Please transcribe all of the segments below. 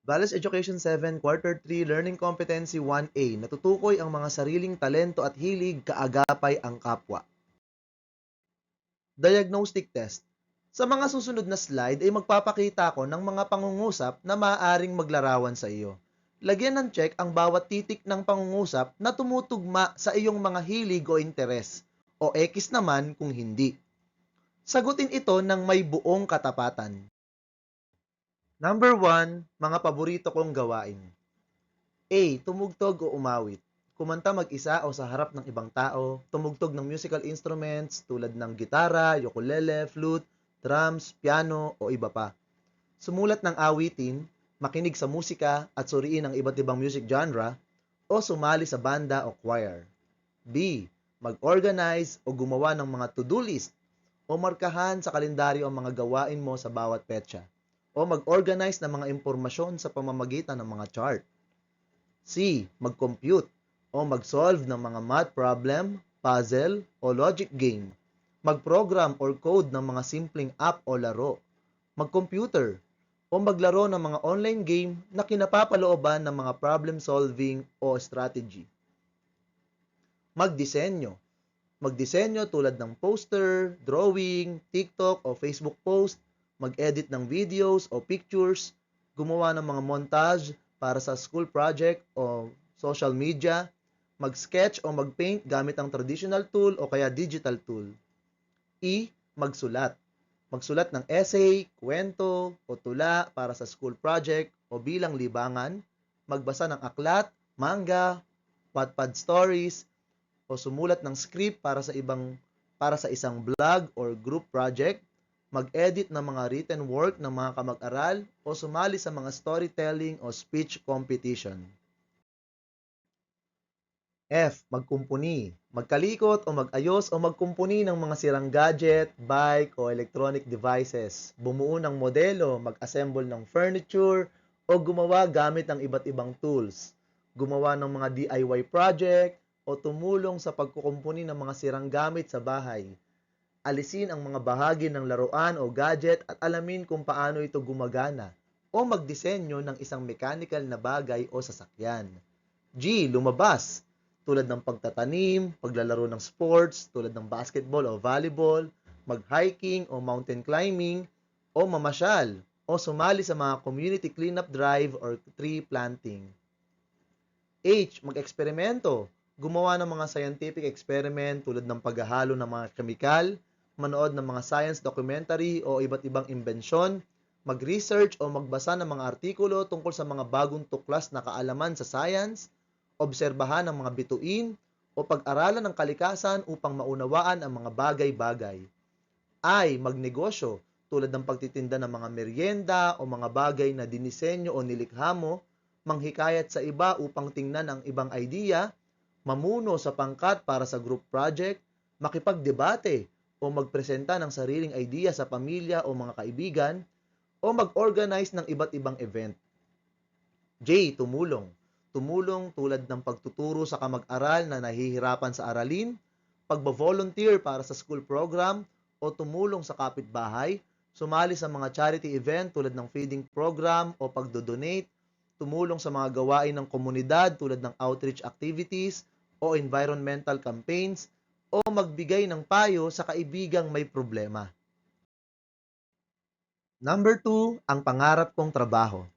Values Education 7, Quarter 3, Learning Competency 1A. Natutukoy ang mga sariling talento at hilig, kaagapay ang kapwa. Diagnostic test. Sa mga susunod na slide ay magpapakita ko ng mga pangungusap na maaaring maglarawan sa iyo. Lagyan ng check ang bawat titik ng pangungusap na tumutugma sa iyong mga hilig o interes, o X naman kung hindi. Sagutin ito ng may buong katapatan. Number 1, mga paborito kong gawain. A. Tumugtog o umawit. Kumanta mag-isa o sa harap ng ibang tao, tumugtog ng musical instruments tulad ng gitara, ukulele, flute, drums, piano o iba pa. Sumulat ng awitin, makinig sa musika at suriin ang iba't ibang music genre o sumali sa banda o choir. B. Mag-organize o gumawa ng mga to-do list o markahan sa kalendaryo ang mga gawain mo sa bawat petsa o mag-organize ng mga impormasyon sa pamamagitan ng mga chart. C. Mag-compute o mag-solve ng mga math problem, puzzle o logic game. Mag-program or code ng mga simpleng app o laro. Mag-computer o maglaro ng mga online game na kinapapalooban ng mga problem solving o strategy. Magdisenyo. Magdisenyo tulad ng poster, drawing, TikTok o Facebook post, mag-edit ng videos o pictures, gumawa ng mga montage para sa school project o social media, mag-sketch o mag-paint gamit ang traditional tool o kaya digital tool. E. Magsulat. Magsulat ng essay, kwento o tula para sa school project o bilang libangan, magbasa ng aklat, manga, Wattpad stories, o sumulat ng script para sa isang blog or group project, mag-edit ng mga written work ng mga kamag-aral o sumali sa mga storytelling o speech competition. F. Magkumpuni. Magkalikot o mag-ayos o magkumpuni ng mga sirang gadget, bike o electronic devices. Bumuo ng modelo, mag-assemble ng furniture o gumawa gamit ng iba't ibang tools. Gumawa ng mga DIY project o tumulong sa pagkukumpuni ng mga sirang gamit sa bahay. Alisin ang mga bahagi ng laruan o gadget at alamin kung paano ito gumagana o magdisenyo ng isang mechanical na bagay o sasakyan. G. Lumabas tulad ng pagtatanim, paglalaro ng sports tulad ng basketball o volleyball, mag-hiking o mountain climbing, o mamasyal o sumali sa mga community cleanup drive or tree planting. H. Mag-eksperimento. Gumawa ng mga scientific experiment tulad ng paghahalo ng mga kemikal, manood ng mga science documentary o iba't ibang imbensyon, mag-research o magbasa ng mga artikulo tungkol sa mga bagong tuklas na kaalaman sa science, obserbahan ng mga bituin, o pag-aralan ng kalikasan upang maunawaan ang mga bagay-bagay. I. Magnegosyo tulad ng pagtitinda ng mga merienda o mga bagay na dinisenyo o nilikha mo, manghikayat sa iba upang tingnan ang ibang idea, mamuno sa pangkat para sa group project, makipagdebate o magpresenta ng sariling idea sa pamilya o mga kaibigan, o mag-organize ng iba't ibang event. J. Tumulong. Tumulong tulad ng pagtuturo sa kamag-aral na nahihirapan sa aralin, pagbo-volunteer para sa school program, o tumulong sa kapitbahay, sumali sa mga charity event tulad ng feeding program o pagdodonate, tumulong sa mga gawain ng komunidad tulad ng outreach activities o environmental campaigns, o magbigay ng payo sa kaibigang may problema. Number 2, ang pangarap kong trabaho.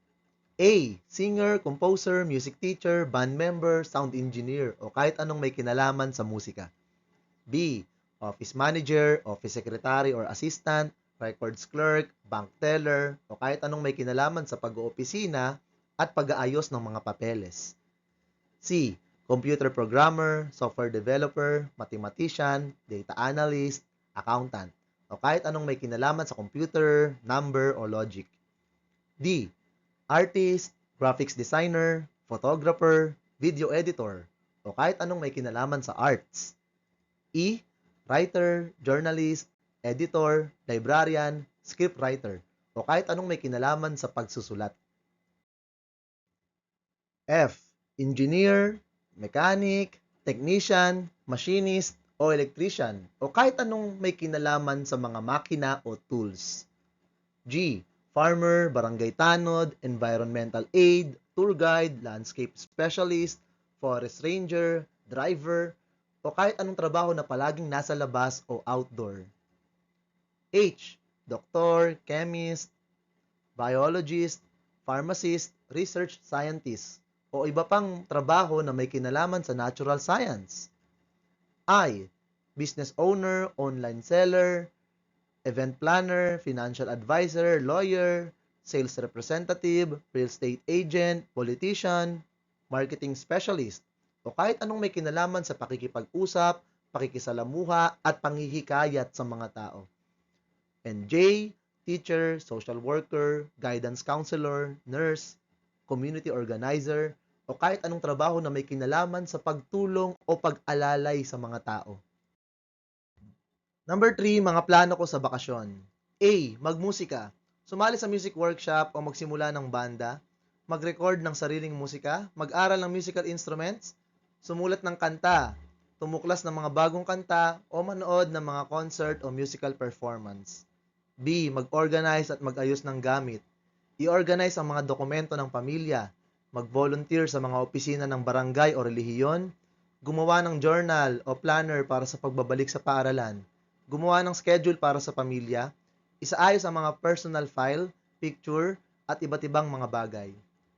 A. Singer, composer, music teacher, band member, sound engineer, o kahit anong may kinalaman sa musika. B. Office manager, office secretary or assistant, records clerk, bank teller, o kahit anong may kinalaman sa pag-oopisina at pag-aayos ng mga papeles. C. Computer programmer, software developer, mathematician, data analyst, accountant, o kahit anong may kinalaman sa computer, number, o logic. D. Artist, graphics designer, photographer, video editor, o kahit anong may kinalaman sa arts. E. Writer, journalist, editor, librarian, scriptwriter, o kahit anong may kinalaman sa pagsusulat. F. Engineer, mechanic, technician, machinist, o electrician, o kahit anong may kinalaman sa mga makina o tools. G. farmer, barangay tanod, environmental aid, tour guide, landscape specialist, forest ranger, driver, o kahit anong trabaho na palaging nasa labas o outdoor. H. Doktor, chemist, biologist, pharmacist, research scientist, o iba pang trabaho na may kinalaman sa natural science. I. Business owner, online seller, event planner, financial advisor, lawyer, sales representative, real estate agent, politician, marketing specialist, o kahit anong may kinalaman sa pakikipag-usap, pakikisalamuha, at panghihikayat sa mga tao. And J, teacher, social worker, guidance counselor, nurse, community organizer, o kahit anong trabaho na may kinalaman sa pagtulong o pag-alalay sa mga tao. Number 3, mga plano ko sa bakasyon. A. Magmusika. Sumali sa music workshop o magsimula ng banda, mag-record ng sariling musika, mag-aral ng musical instruments, sumulat ng kanta, tumuklas ng mga bagong kanta, o manood ng mga concert o musical performance. B. Mag-organize at mag-ayos ng gamit. I-organize ang mga dokumento ng pamilya, mag-volunteer sa mga opisina ng barangay o relihiyon, gumawa ng journal o planner para sa pagbabalik sa paaralan, gumawa ng schedule para sa pamilya, isaayos ang mga personal file, picture, at iba't ibang mga bagay.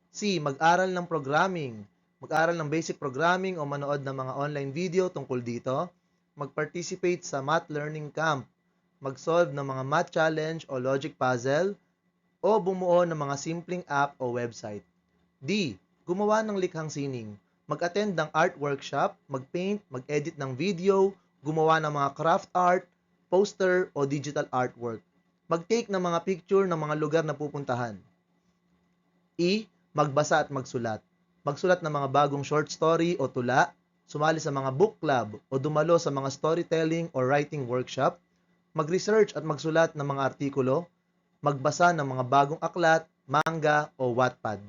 C. Mag-aral ng programming, mag-aral ng basic programming o manood ng mga online video tungkol dito, mag-participate sa math learning camp, mag-solve ng mga math challenge o logic puzzle, o bumuo ng mga simpleng app o website. D. Gumawa ng likhang sining, mag-attend ng art workshop, mag-paint, mag-edit ng video, gumawa ng mga craft art, poster o digital artwork, mag-take ng mga picture ng mga lugar na pupuntahan. E. Magbasa at magsulat, magsulat ng mga bagong short story o tula, sumali sa mga book club o dumalo sa mga storytelling o writing workshop, mag-research at magsulat ng mga artikulo, magbasa ng mga bagong aklat, manga o Wattpad.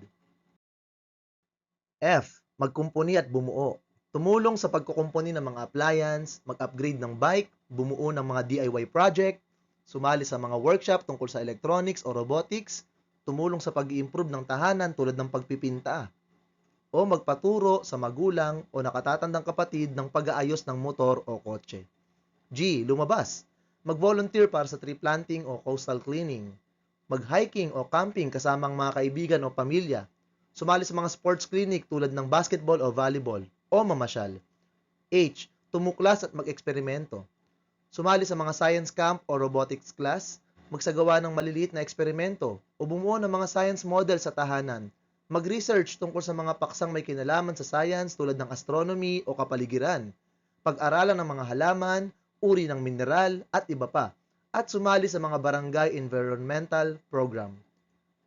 F. Magkumpuni at bumuo. Tumulong sa pagkukumpuni ng mga appliance, mag-upgrade ng bike, bumuo ng mga DIY project, sumali sa mga workshop tungkol sa electronics o robotics, tumulong sa pag-i-improve ng tahanan tulad ng pagpipinta, o magpaturo sa magulang o nakatatandang kapatid ng pag-aayos ng motor o kotse. G. Lumabas. Mag-volunteer para sa tree planting o coastal cleaning, mag-hiking o camping kasamang mga kaibigan o pamilya, sumali sa mga sports clinic tulad ng basketball o volleyball, o mamasyal. H. Tumuklas at mag-eksperimento. Sumali sa mga science camp o robotics class, magsagawa ng maliliit na eksperimento o bumuo ng mga science model sa tahanan, mag-research tungkol sa mga paksang may kinalaman sa science tulad ng astronomy o kapaligiran, pag-aralan ng mga halaman, uri ng mineral at iba pa, at sumali sa mga barangay environmental program.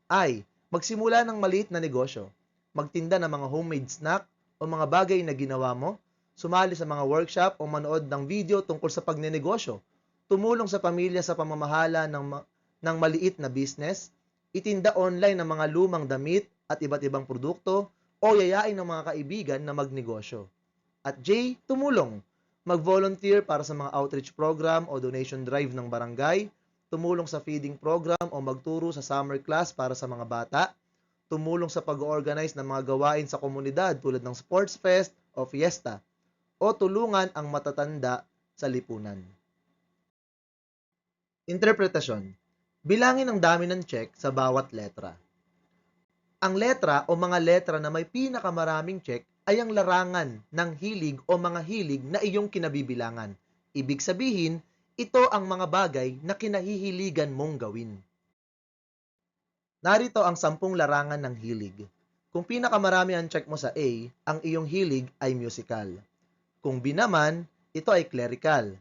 I. Magsimula ng maliit na negosyo, magtinda ng mga homemade snack o mga bagay na ginawa mo, sumali sa mga workshop o manood ng video tungkol sa pagnenegosyo, tumulong sa pamilya sa pamamahala ng maliit na business, itinda online ng mga lumang damit at iba't ibang produkto, o yayain ng mga kaibigan na magnegosyo. At J. Tumulong. Mag-volunteer para sa mga outreach program o donation drive ng barangay, tumulong sa feeding program o magturo sa summer class para sa mga bata, tumulong sa pag-organize ng mga gawain sa komunidad tulad ng sports fest o fiesta, o tulungan ang matatanda sa lipunan. Interpretasyon. Bilangin ang dami ng check sa bawat letra. Ang letra o mga letra na may pinakamaraming check ay ang larangan ng hilig o mga hilig na iyong kinabibilangan. Ibig sabihin, ito ang mga bagay na kinahihiligan mong gawin. Narito ang 10 larangan ng hilig. Kung pinakamarami ang check mo sa A, ang iyong hilig ay musical. Kung B naman, ito ay clerical.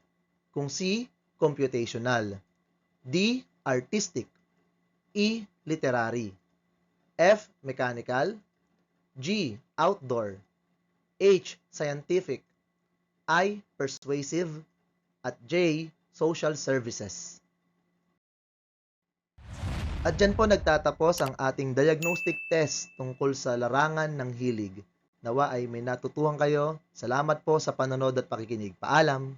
Kung C, computational. D, artistic. E, literary. F, mechanical. G, outdoor. H, scientific. I, persuasive. At J, social services. At dyan po nagtatapos ang ating diagnostic test tungkol sa larangan ng hilig. Nawa ay may natutuhan kayo. Salamat po sa panonood at pakikinig. Paalam!